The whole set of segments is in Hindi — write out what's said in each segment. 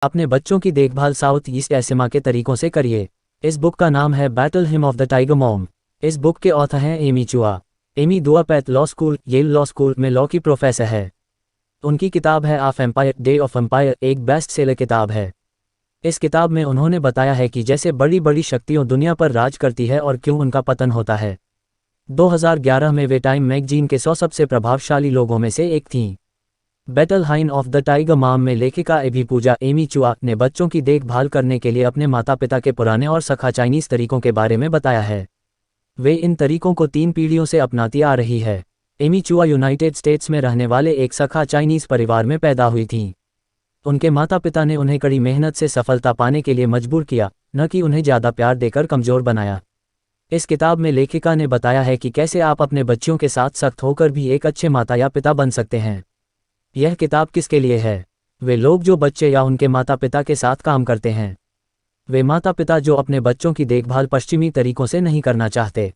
अपने बच्चों की देखभाल साउथ ईस्ट एशिया के तरीकों से करिए। इस बुक का नाम है battle hymn of the tiger mom. इस बुक के ऑथर हैं एमी चुआ। एमी दुआपैथ law school, Yale law school में लॉ की प्रोफेसर है। उनकी किताब है of empire, day of empire, एक बेस्ट सेलर किताब है। इस किताब में उन्होंने बताया है कि जैसे बड़ी बड़ी शक्तियों दुनिया पर राज करती है और क्यों उनका पतन होता है। 2011 में वे टाइम मैगजीन के 100 सबसे प्रभावशाली लोगों में से एक थीं। Battle hymn of the tiger mom में लेखिका अभिपूजा एमी चुआ ने बच्चों की देखभाल करने के लिए अपने माता पिता के पुराने और सखा चाइनीज तरीकों के बारे में बताया है। वे इन तरीकों को 3 पीढ़ियों से अपनाती आ रही है। एमी चुआ यूनाइटेड स्टेट्स में रहने वाले एक सखा चाइनीज परिवार में पैदा हुई थीं। उनके माता पिता ने उन्हें कड़ी मेहनत से सफलता पाने के लिए मजबूर किया, न कि उन्हें ज़्यादा प्यार देकर कमज़ोर बनाया। इस किताब में लेखिका ने बताया है कि कैसे आप अपने बच्चों के साथ सख्त होकर भी एक अच्छे माता या पिता बन सकते हैं। यह किताब किसके लिए है? वे लोग जो बच्चे या उनके माता पिता के साथ काम करते हैं। वे माता पिता जो अपने बच्चों की देखभाल पश्चिमी तरीकों से नहीं करना चाहते।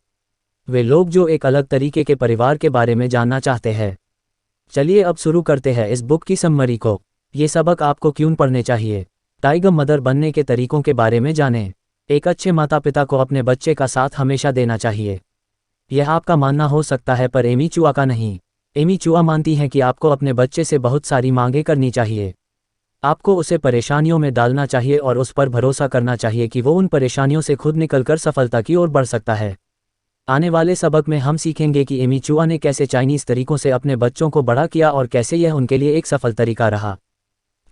वे लोग जो एक अलग तरीके के परिवार के बारे में जानना चाहते हैं। चलिए अब शुरू करते हैं इस बुक की समरी को। ये सबक आपको क्यों पढ़ने चाहिए? टाइगर मदर बनने के तरीकों के बारे में जानें। एक अच्छे माता पिता को अपने बच्चे का साथ हमेशा देना चाहिए। यह आपका मानना हो सकता है, पर एमी चुआ का नहीं। एमी चुआ मानती हैं कि आपको अपने बच्चे से बहुत सारी मांगें करनी चाहिए। आपको उसे परेशानियों में डालना चाहिए और उस पर भरोसा करना चाहिए कि वो उन परेशानियों से खुद निकलकर सफलता की ओर बढ़ सकता है। आने वाले सबक में हम सीखेंगे कि एमी चुआ ने कैसे चाइनीज़ तरीकों से अपने बच्चों को बड़ा किया और कैसे यह उनके लिए एक सफल तरीका रहा।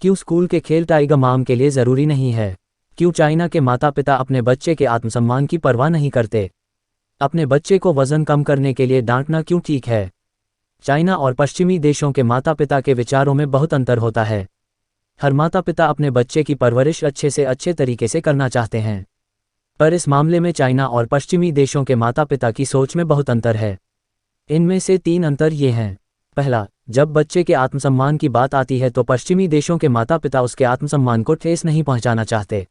क्यों स्कूल के खेल टाइगर मॉम के लिए ज़रूरी नहीं है? क्यों चाइना के माता पिता अपने बच्चे के आत्मसम्मान की परवाह नहीं करते? अपने बच्चे को वज़न कम करने के लिए डांटना क्यों ठीक है? चाइना और पश्चिमी देशों के माता पिता के विचारों में बहुत अंतर होता है। हर माता पिता अपने बच्चे की परवरिश अच्छे से अच्छे तरीके से करना चाहते हैं, पर इस मामले में चाइना और पश्चिमी देशों के माता पिता की सोच में बहुत अंतर है। इनमें से 3 अंतर ये हैं। पहला, जब बच्चे के आत्मसम्मान की बात आती है तो पश्चिमी देशों के माता पिता उसके आत्मसम्मान को ठेस नहीं पहुंचाना चाहते।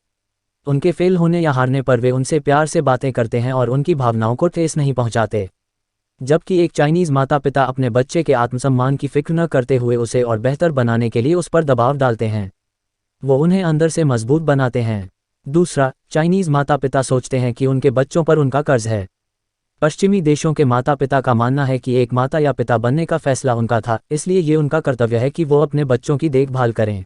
उनके फेल होने या हारने पर वे उनसे प्यार से बातें करते हैं और उनकी भावनाओं को ठेस नहीं पहुंचाते। जबकि एक चाइनीज़ माता पिता अपने बच्चे के आत्मसम्मान की फिक्र न करते हुए उसे और बेहतर बनाने के लिए उस पर दबाव डालते हैं। वो उन्हें अंदर से मजबूत बनाते हैं। दूसरा, चाइनीज़ माता पिता सोचते हैं कि उनके बच्चों पर उनका कर्ज है। पश्चिमी देशों के माता पिता का मानना है कि एक माता या पिता बनने का फैसला उनका था, इसलिए ये उनका कर्तव्य है कि वो अपने बच्चों की देखभाल करें।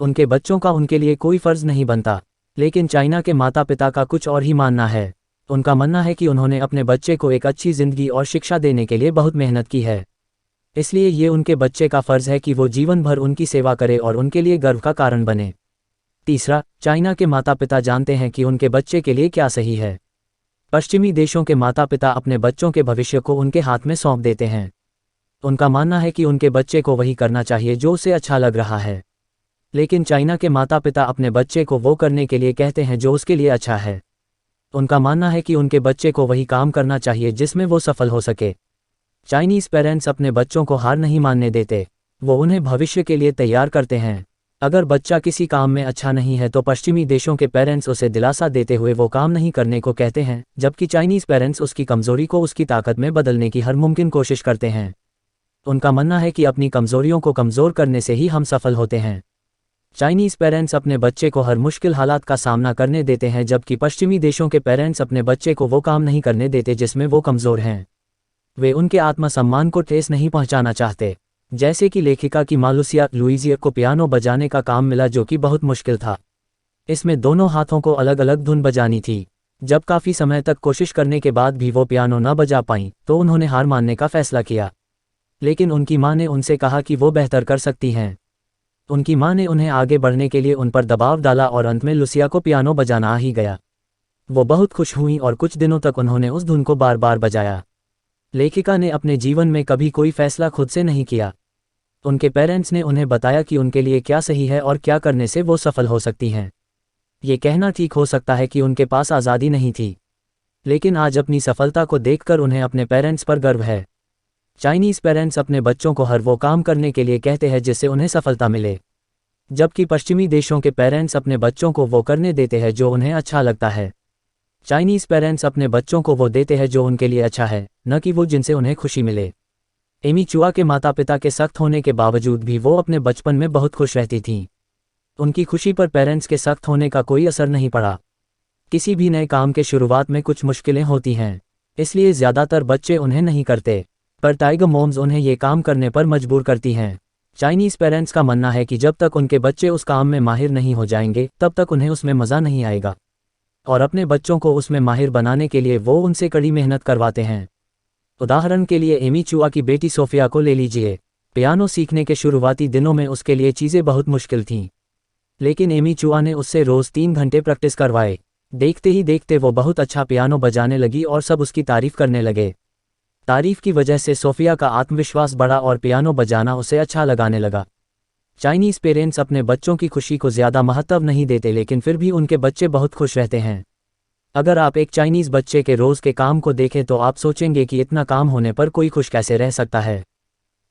उनके बच्चों का उनके लिए कोई फ़र्ज़ नहीं बनता। लेकिन चाइना के माता पिता का कुछ और ही मानना है। उनका मानना है कि उन्होंने अपने बच्चे को एक अच्छी ज़िंदगी और शिक्षा देने के लिए बहुत मेहनत की है, इसलिए ये उनके बच्चे का फ़र्ज़ है कि वो जीवन भर उनकी सेवा करे और उनके लिए गर्व का कारण बने। तीसरा, चाइना के माता पिता जानते हैं कि उनके बच्चे के लिए क्या सही है। पश्चिमी देशों के माता पिता अपने बच्चों के भविष्य को उनके हाथ में सौंप देते हैं। उनका मानना है कि उनके बच्चे को वही करना चाहिए जो उसे अच्छा लग रहा है। लेकिन चाइना के माता पिता अपने बच्चे को वो करने के लिए कहते हैं जो उसके लिए अच्छा है। उनका मानना है कि उनके बच्चे को वही काम करना चाहिए जिसमें वो सफल हो सके। चाइनीज़ पेरेंट्स अपने बच्चों को हार नहीं मानने देते, वो उन्हें भविष्य के लिए तैयार करते हैं। अगर बच्चा किसी काम में अच्छा नहीं है तो पश्चिमी देशों के पेरेंट्स उसे दिलासा देते हुए वो काम नहीं करने को कहते हैं, जबकि चाइनीज़ पेरेंट्स उसकी कमज़ोरी को उसकी ताकत में बदलने की हर मुमकिन कोशिश करते हैं। उनका मानना है कि अपनी कमज़ोरियों को कमज़ोर करने से ही हम सफल होते हैं। चाइनीज़ पेरेंट्स अपने बच्चे को हर मुश्किल हालात का सामना करने देते हैं, जबकि पश्चिमी देशों के पेरेंट्स अपने बच्चे को वो काम नहीं करने देते जिसमें वो कमज़ोर हैं। वे उनके आत्मसम्मान को ठेस नहीं पहुंचाना चाहते। जैसे कि लेखिका की मालूसिया लुइजिया को पियानो बजाने का काम मिला जो कि बहुत मुश्किल था। इसमें दोनों हाथों को अलग अलग धुन बजानी थी। जब काफ़ी समय तक कोशिश करने के बाद भी वो पियानो न बजा पाईं तो उन्होंने हार मानने का फैसला किया। लेकिन उनकी माँ ने उनसे कहा कि वो बेहतर कर सकती हैं। उनकी माँ ने उन्हें आगे बढ़ने के लिए उन पर दबाव डाला और अंत में लुसिया को पियानो बजाना आ ही गया। वो बहुत खुश हुईं और कुछ दिनों तक उन्होंने उस धुन को बार बार बजाया। लेखिका ने अपने जीवन में कभी कोई फैसला खुद से नहीं किया। उनके पेरेंट्स ने उन्हें बताया कि उनके लिए क्या सही है और क्या करने से वो सफल हो सकती हैं। ये कहना ठीक हो सकता है कि उनके पास आज़ादी नहीं थी, लेकिन आज अपनी सफलता को देखकर उन्हें अपने पेरेंट्स पर गर्व है। चाइनीज़ पेरेंट्स अपने बच्चों को हर वो काम करने के लिए कहते हैं जिससे उन्हें सफलता मिले, जबकि पश्चिमी देशों के पेरेंट्स अपने बच्चों को वो करने देते हैं जो उन्हें अच्छा लगता है। चाइनीज़ पेरेंट्स अपने बच्चों को वो देते हैं जो उनके लिए अच्छा है, न कि वो जिनसे उन्हें खुशी मिले। एमी चुआ के माता पिता के सख्त होने के बावजूद भी वो अपने बचपन में बहुत खुश रहती थीं। उनकी खुशी पर पेरेंट्स के सख्त होने का कोई असर नहीं पड़ा। किसी भी नए काम के शुरुआत में कुछ मुश्किलें होती हैं, इसलिए ज़्यादातर बच्चे उन्हें नहीं करते, पर टाइगर मॉम्स उन्हें ये काम करने पर मजबूर करती हैं। चाइनीज़ पेरेंट्स का मानना है कि जब तक उनके बच्चे उस काम में माहिर नहीं हो जाएंगे तब तक उन्हें उसमें मज़ा नहीं आएगा, और अपने बच्चों को उसमें माहिर बनाने के लिए वो उनसे कड़ी मेहनत करवाते हैं। उदाहरण के लिए एमी चुआ की बेटी सोफिया को ले लीजिए। पियानो सीखने के शुरुआती दिनों में उसके लिए चीज़ें बहुत मुश्किल थीं, लेकिन एमी चुआ ने उससे रोज़ 3 घंटे प्रैक्टिस करवाए। देखते ही देखते वो बहुत अच्छा पियानो बजाने लगी और सब उसकी तारीफ़ करने लगे। तारीफ़ की वजह से सोफिया का आत्मविश्वास बढ़ा और पियानो बजाना उसे अच्छा लगाने लगा। चाइनीज़ पेरेंट्स अपने बच्चों की खुशी को ज़्यादा महत्व नहीं देते, लेकिन फिर भी उनके बच्चे बहुत खुश रहते हैं। अगर आप एक चाइनीज़ बच्चे के रोज़ के काम को देखें तो आप सोचेंगे कि इतना काम होने पर कोई खुश कैसे रह सकता है।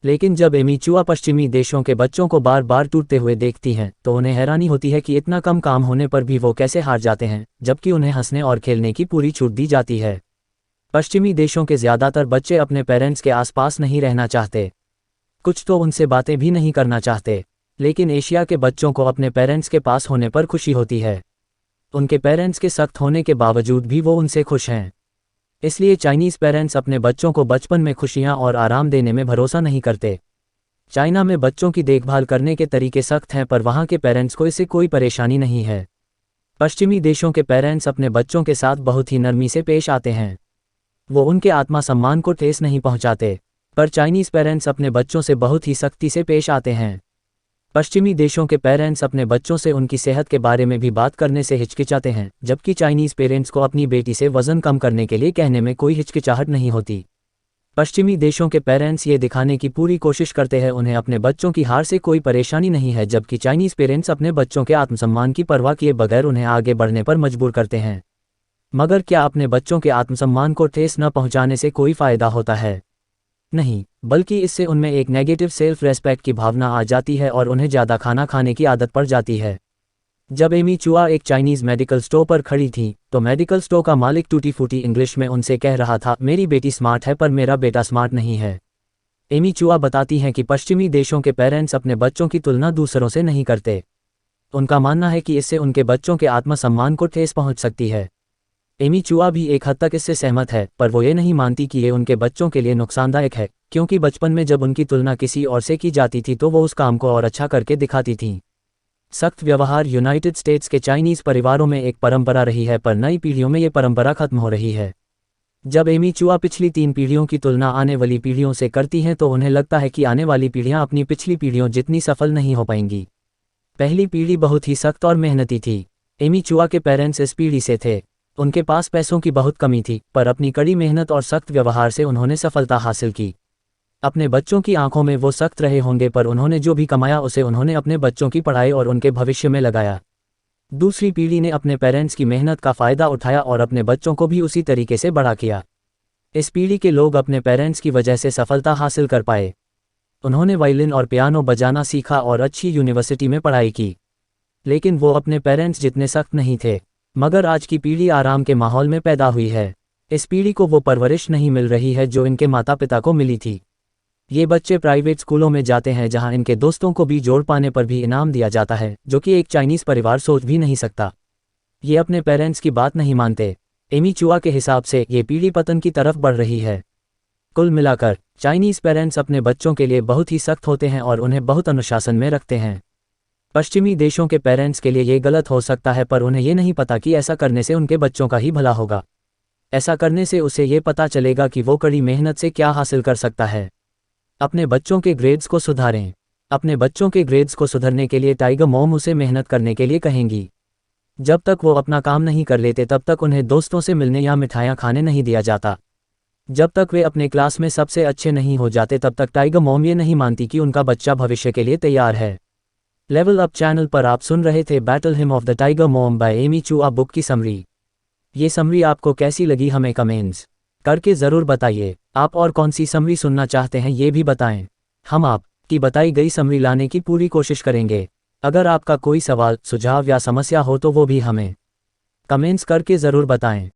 लेकिन जब एमी चुआ पश्चिमी देशों के बच्चों को बार बार टूटते हुए देखती हैं तो उन्हें हैरानी होती है कि इतना कम काम होने पर भी वो कैसे हार जाते हैं, जबकि उन्हें हंसने और खेलने की पूरी छूट दी जाती है। पश्चिमी देशों के ज़्यादातर बच्चे अपने पेरेंट्स के आसपास नहीं रहना चाहते, कुछ तो उनसे बातें भी नहीं करना चाहते, लेकिन एशिया के बच्चों को अपने पेरेंट्स के पास होने पर खुशी होती है। उनके पेरेंट्स के सख्त होने के बावजूद भी वो उनसे खुश हैं। इसलिए चाइनीज़ पेरेंट्स अपने बच्चों को बचपन में खुशियां और आराम देने में भरोसा नहीं करते। चाइना में बच्चों की देखभाल करने के तरीके सख्त हैं, पर वहाँ के पेरेंट्स को इससे कोई परेशानी नहीं है। पश्चिमी देशों के पेरेंट्स अपने बच्चों के साथ बहुत ही नरमी से पेश आते हैं, वो उनके आत्मा सम्मान को ठेस नहीं पहुँचाते, पर चाइनीज़ पेरेंट्स अपने बच्चों से बहुत ही सख्ती से पेश आते हैं। पश्चिमी देशों के पेरेंट्स अपने बच्चों से उनकी सेहत के बारे में भी बात करने से हिचकिचाते हैं, जबकि चाइनीज़ पेरेंट्स को अपनी बेटी से वज़न कम करने के लिए कहने में कोई हिचकिचाहट नहीं होती। पश्चिमी देशों के पेरेंट्स ये दिखाने की पूरी कोशिश करते हैं उन्हें अपने बच्चों की हार से कोई परेशानी नहीं है, जबकि चाइनीज़ पेरेंट्स अपने बच्चों के आत्मसम्मान की परवाह किए बगैर उन्हें आगे बढ़ने पर मजबूर करते हैं। मगर क्या अपने बच्चों के आत्मसम्मान को ठेस न पहुँचाने से कोई फ़ायदा होता है? नहीं, बल्कि इससे उनमें एक नेगेटिव सेल्फ रेस्पेक्ट की भावना आ जाती है और उन्हें ज़्यादा खाना खाने की आदत पड़ जाती है। जब एमी चुआ एक चाइनीज़ मेडिकल स्टोर पर खड़ी थी तो मेडिकल स्टोर का मालिक टूटी फूटी इंग्लिश में उनसे कह रहा था, मेरी बेटी स्मार्ट है पर मेरा बेटा स्मार्ट नहीं है। एमी चुआ बताती हैं कि पश्चिमी देशों के पेरेंट्स अपने बच्चों की तुलना दूसरों से नहीं करते। उनका मानना है कि इससे उनके बच्चों के आत्मसम्मान को ठेस पहुंच सकती है। एमी चुआ भी एक हद तक इससे सहमत है, पर वो ये नहीं मानती कि ये उनके बच्चों के लिए नुकसानदायक है, क्योंकि बचपन में जब उनकी तुलना किसी और से की जाती थी तो वो उस काम को और अच्छा करके दिखाती थीं। सख्त व्यवहार यूनाइटेड स्टेट्स के चाइनीज़ परिवारों में एक परंपरा रही है, पर नई पीढ़ियों में ये परंपरा खत्म हो रही है। जब एमी चुआ पिछली 3 पीढ़ियों की तुलना आने वाली पीढ़ियों से करती हैं तो उन्हें लगता है कि आने वाली पीढ़ियां अपनी पिछली पीढ़ियों जितनी सफल नहीं हो पाएंगी। पहली पीढ़ी बहुत ही सख्त और मेहनती थी। एमी चुआ के पेरेंट्स इस पीढ़ी से थे। उनके पास पैसों की बहुत कमी थी, पर अपनी कड़ी मेहनत और सख्त व्यवहार से उन्होंने सफलता हासिल की। अपने बच्चों की आंखों में वो सख्त रहे होंगे, पर उन्होंने जो भी कमाया उसे उन्होंने अपने बच्चों की पढ़ाई और उनके भविष्य में लगाया। दूसरी पीढ़ी ने अपने पेरेंट्स की मेहनत का फ़ायदा उठाया और अपने बच्चों को भी उसी तरीके से बड़ा किया। इस पीढ़ी के लोग अपने पेरेंट्स की वजह से सफलता हासिल कर पाए। उन्होंने वायलिन और पियानो बजाना सीखा और अच्छी यूनिवर्सिटी में पढ़ाई की, लेकिन वो अपने पेरेंट्स जितने सख्त नहीं थे। मगर आज की पीढ़ी आराम के माहौल में पैदा हुई है। इस पीढ़ी को वो परवरिश नहीं मिल रही है जो इनके माता पिता को मिली थी। ये बच्चे प्राइवेट स्कूलों में जाते हैं जहां इनके दोस्तों को भी जोड़ पाने पर भी इनाम दिया जाता है, जो कि एक चाइनीज़ परिवार सोच भी नहीं सकता। ये अपने पेरेंट्स की बात नहीं मानते। एमी चुआ के हिसाब से ये पीढ़ी पतन की तरफ बढ़ रही है। कुल मिलाकर चाइनीज़ पेरेंट्स अपने बच्चों के लिए बहुत ही सख्त होते हैं और उन्हें बहुत अनुशासन में रखते हैं। पश्चिमी देशों के पेरेंट्स के लिए ये गलत हो सकता है, पर उन्हें ये नहीं पता कि ऐसा करने से उनके बच्चों का ही भला होगा। ऐसा करने से उसे ये पता चलेगा कि वो कड़ी मेहनत से क्या हासिल कर सकता है। अपने बच्चों के ग्रेड्स को सुधारें। अपने बच्चों के ग्रेड्स को सुधरने के लिए टाइगर मॉम उसे मेहनत करने के लिए कहेंगी। जब तक वो अपना काम नहीं कर लेते तब तक उन्हें दोस्तों से मिलने या मिठाइयाँ खाने नहीं दिया जाता। जब तक वे अपने क्लास में सबसे अच्छे नहीं हो जाते तब तक टाइगर मॉम ये नहीं मानती कि उनका बच्चा भविष्य के लिए तैयार है। लेवल अप चैनल पर आप सुन रहे थे battle hymn of the tiger mom by Amy Chua book की समरी। ये समरी आपको कैसी लगी हमें कमेंट्स करके ज़रूर बताइए। आप और कौन सी समरी सुनना चाहते हैं ये भी बताएं। हम आपकी बताई गई समरी लाने की पूरी कोशिश करेंगे। अगर आपका कोई सवाल, सुझाव या समस्या हो तो वो भी हमें कमेंट्स करके ज़रूर बताएं।